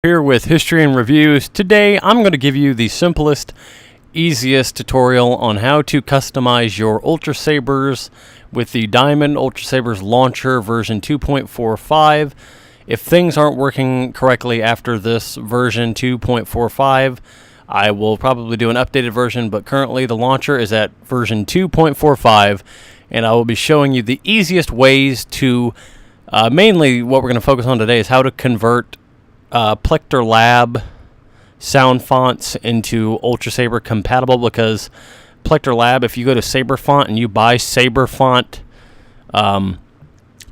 Here with History and Reviews. Today I'm going to give you the simplest, easiest tutorial on how to customize your UltraSabers with the Diamond UltraSabers Launcher version 2.45. If things aren't working correctly after this version 2.45, I will probably do an updated version, but currently the launcher is at version 2.45, and I will be showing you the easiest ways to, mainly what we're going to focus on today is how to convert Plector Lab sound fonts into UltraSaber compatible, because Plector Lab, if you go to Saber Font and you buy Saber Font sound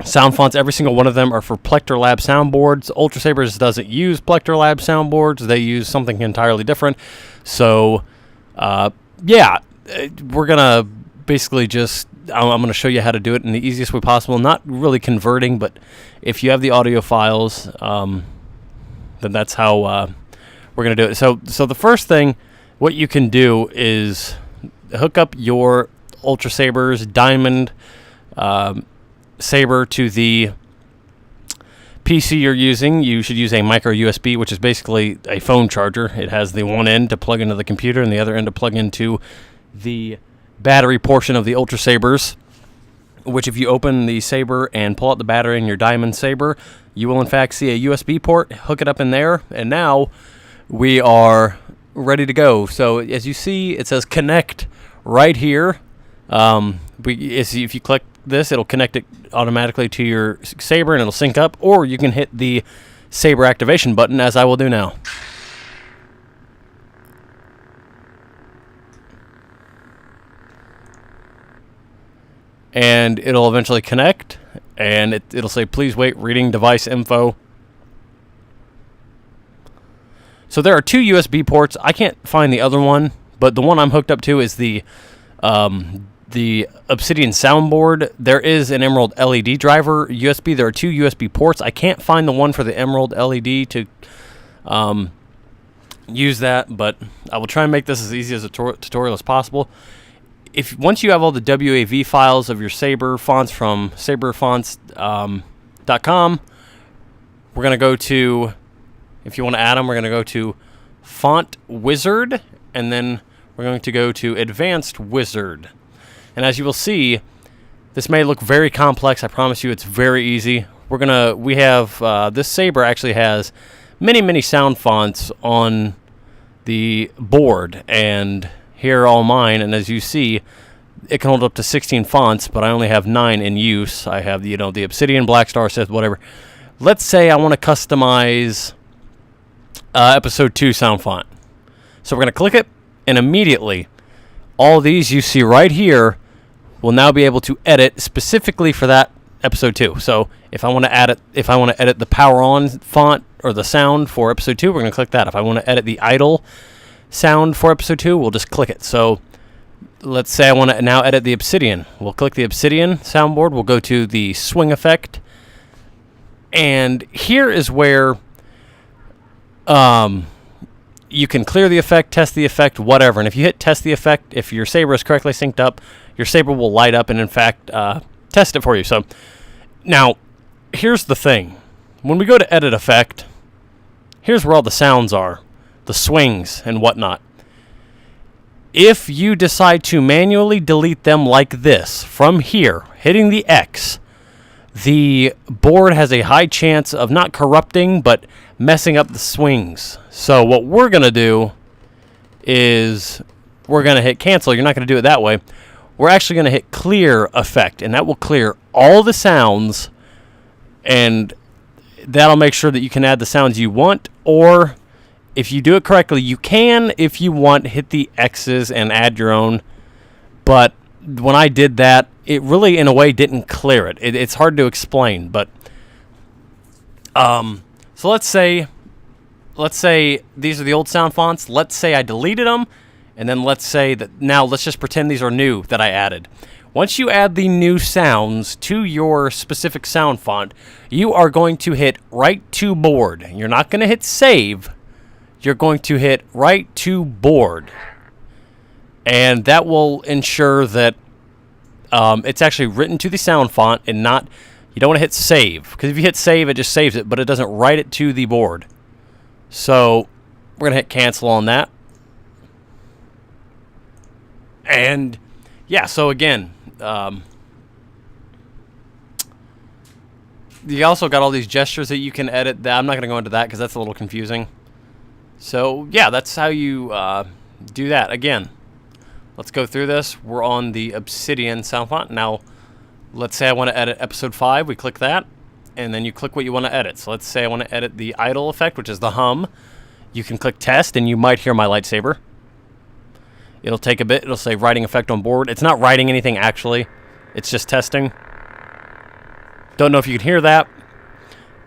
fonts, every single one of them are for Plector Lab soundboards. UltraSabers doesn't use Plector Lab soundboards. They use something entirely different. So, yeah, we're going to basically just, I'm going to show you how to do it in the easiest way possible. Not really converting, but if you have the audio files, then that's how we're going to do it. So the first thing, what you can do is hook up your UltraSabers Diamond Saber to the PC you're using. You should use a micro USB, which is basically a phone charger. It has the one end to plug into the computer and the other end to plug into the battery portion of the UltraSabers, which if you open the Saber and pull out the battery in your Diamond Saber, you will in fact see a USB port. Hook it up in there, and now we are ready to go. So as you see, it says connect right here. If you click this, it'll connect it automatically to your Saber and it'll sync up, or you can hit the Saber activation button, as I will do now. And it'll eventually connect, and it'll say please wait, reading device info. So there are two USB ports. I can't find the other one, but the one I'm hooked up to is the Obsidian soundboard. There is an Emerald LED driver USB. There are two USB ports. I can't find the one for the Emerald LED to use that, but I will try and make this as easy as a tutorial as possible. Once you have all the WAV files of your Saber fonts from saberfonts.com, we're going to go to, if you want to add them, we're going to go to Font Wizard, and then we're going to go to Advanced Wizard. And as you will see, this may look very complex. I promise you it's very easy. This Saber actually has many sound fonts on the board, and here are all mine, and as you see, it can hold up to 16 fonts, but I only have 9 in use. I have the Obsidian, Black Star, Sith, whatever. Let's say I want to customize episode 2 sound font. So we're going to click it, and immediately all these you see right here will now be able to edit specifically for that episode 2. So if I want to edit the power on font or the sound for episode 2, we're going to click that. If I want to edit the idle sound for episode 2, we'll just click it. So let's say I want to now edit the Obsidian. We'll click the Obsidian soundboard. We'll go to the swing effect, and here is where you can clear the effect, test the effect, whatever. And if you hit test the effect, if your Saber is correctly synced up, your Saber will light up and in fact test it for you. So now here's the thing. When we go to edit effect, here's where all the sounds are, the swings and whatnot. If you decide to manually delete them like this from here, hitting the X, the board has a high chance of not corrupting but messing up the swings. So what we're going to do is we're going to hit cancel. You're not going to do it that way. We're actually going to hit clear effect, and that will clear all the sounds, and that'll make sure that you can add the sounds you want, or if you do it correctly, you can, if you want, hit the X's and add your own. But when I did that, it really, in a way, didn't clear it. It's hard to explain. But so let's say these are the old sound fonts. Let's say I deleted them, and then let's say that now let's just pretend these are new that I added. Once you add the new sounds to your specific sound font, you are going to hit Write to Board. You're not going to hit Save. You're going to hit Write to Board, and that will ensure that it's actually written to the sound font and not, you don't want to hit save, because if you hit save, it just saves it, but it doesn't write it to the board. So we're going to hit cancel on that. And yeah, so again, you also got all these gestures that you can edit. I'm not going to go into that because that's a little confusing. So yeah, that's how you do that. Again, let's go through this. We're on the Obsidian sound font. Now, let's say I want to edit episode 5. We click that, and then you click what you want to edit. So let's say I want to edit the idle effect, which is the hum. You can click test, and you might hear my lightsaber. It'll take a bit. It'll say writing effect on board. It's not writing anything, actually. It's just testing. Don't know if you can hear that,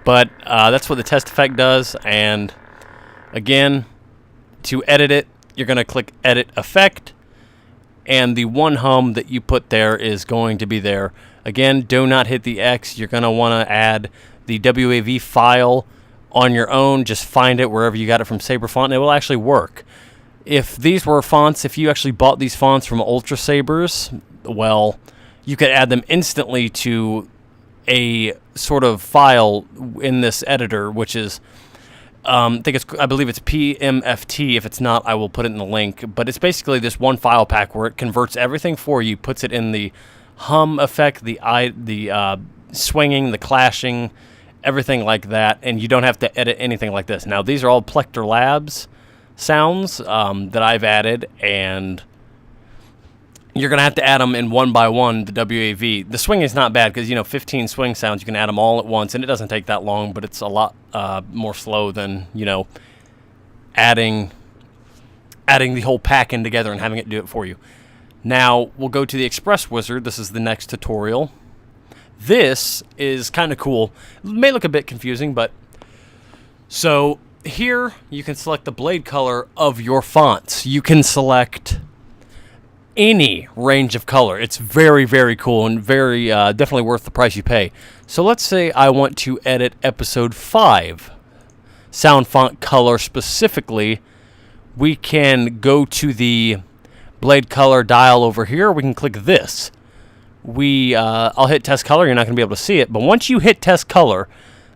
but that's what the test effect does. And again, to edit it, you're going to click Edit Effect, and the one hum that you put there is going to be there. Again, do not hit the X. You're going to want to add the WAV file on your own. Just find it wherever you got it from Saber Font, and it will actually work. If these were fonts, if you actually bought these fonts from UltraSabers, well, you could add them instantly to a sort of file in this editor, which is, I believe it's PMFT. If it's not, I will put it in the link. But it's basically this one file pack where it converts everything for you, puts it in the hum effect, the swinging, the clashing, everything like that, and you don't have to edit anything like this. Now, these are all Plector Labs sounds that I've added, and you're going to have to add them in one by one, the WAV. The swing is not bad because, 15 swing sounds, you can add them all at once, and it doesn't take that long, but it's a lot more slow than, adding the whole pack in together and having it do it for you. Now, we'll go to the Express Wizard. This is the next tutorial. This is kind of cool. It may look a bit confusing, but so here you can select the blade color of your fonts. You can select any range of color. It's very, very cool and very definitely worth the price you pay. So let's say I want to edit episode 5 sound font color specifically. We can go to the blade color dial over here. We can click this. I'll hit test color. You're not going to be able to see it, but once you hit test color,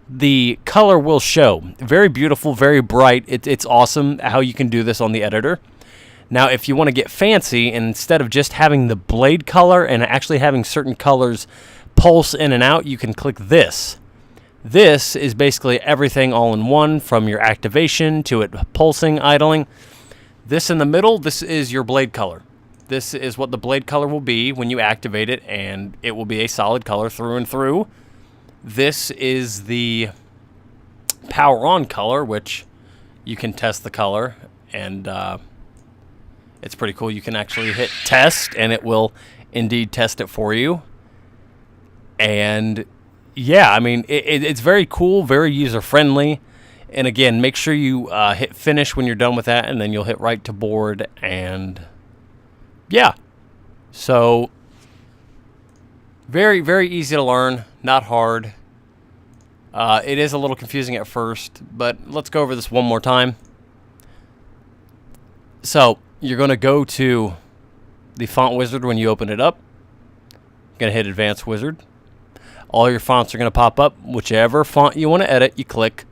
the color will show. Very beautiful, very bright. It's awesome how you can do this on the editor. Now, if you want to get fancy, and instead of just having the blade color and actually having certain colors pulse in and out, you can click this. This is basically everything all in one, from your activation to it pulsing, idling. This in the middle, this is your blade color. This is what the blade color will be when you activate it, and it will be a solid color through and through. This is the power on color, which you can test the color, and it's pretty cool. You can actually hit test, and it will indeed test it for you. And yeah, I mean, it's very cool, very user-friendly. And again, make sure you hit finish when you're done with that, and then you'll hit right to board, and yeah. So very, very easy to learn, not hard. It is a little confusing at first, but let's go over this one more time. So you're going to go to the font wizard when you open it up. You're going to hit Advanced Wizard. All your fonts are going to pop up. Whichever font you want to edit, you click.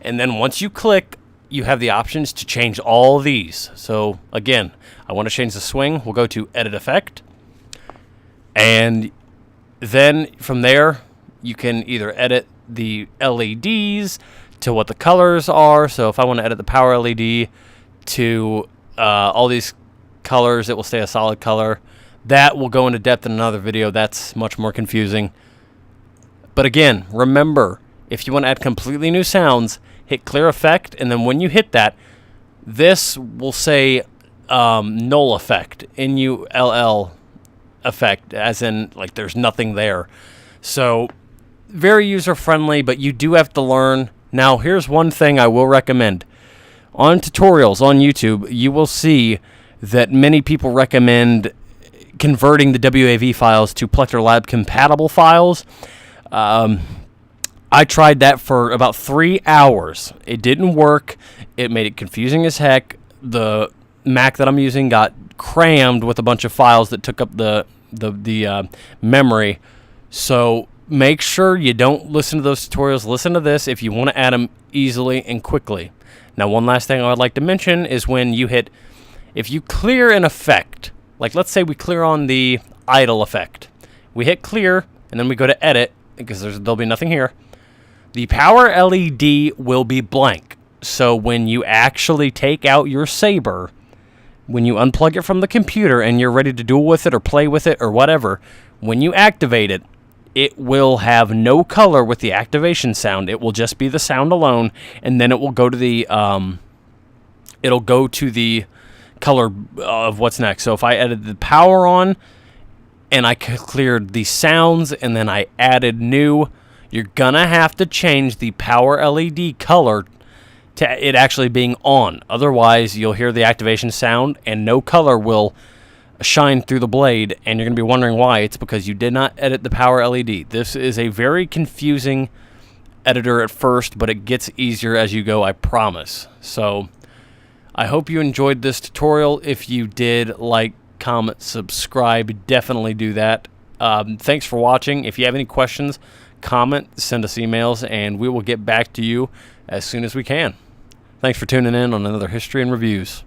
And then once you click, you have the options to change all these. So again, I want to change the swing. We'll go to Edit Effect. And then from there, you can either edit the LEDs to what the colors are. So if I want to edit the power LED to all these colors, it will stay a solid color. That will go into depth in another video. That's much more confusing. But again, remember, if you want to add completely new sounds, hit Clear Effect, and then when you hit that, this will say null effect, N-U-L-L effect, as in like there's nothing there. So very user-friendly, but you do have to learn. Now, here's one thing I will recommend. On tutorials on YouTube, you will see that many people recommend converting the WAV files to Plector Lab compatible files. I tried that for about 3 hours. It didn't work. It made it confusing as heck. The Mac that I'm using got crammed with a bunch of files that took up the memory. So make sure you don't listen to those tutorials. Listen to this if you want to add them easily and quickly. Now, one last thing I would like to mention is when you hit, if you clear an effect, like let's say we clear on the idle effect. We hit clear, and then we go to edit, because there'll be nothing here. The power LED will be blank. So when you actually take out your saber, when you unplug it from the computer and you're ready to duel with it or play with it or whatever, when you activate it, it will have no color with the activation sound. It will just be the sound alone, and then it will go to the color of what's next. So if I added the power on and I cleared the sounds and then I added new, you're gonna have to change the power LED color to it actually being on. Otherwise, you'll hear the activation sound and no color will shine through the blade, and you're going to be wondering why. It's because you did not edit the power LED. This is a very confusing editor at first, but it gets easier as you go, I promise. So I hope you enjoyed this tutorial. If you did, like, comment, subscribe, definitely do that. Thanks for watching. If you have any questions, comment, send us emails, and we will get back to you as soon as we can. Thanks for tuning in on another History and Reviews.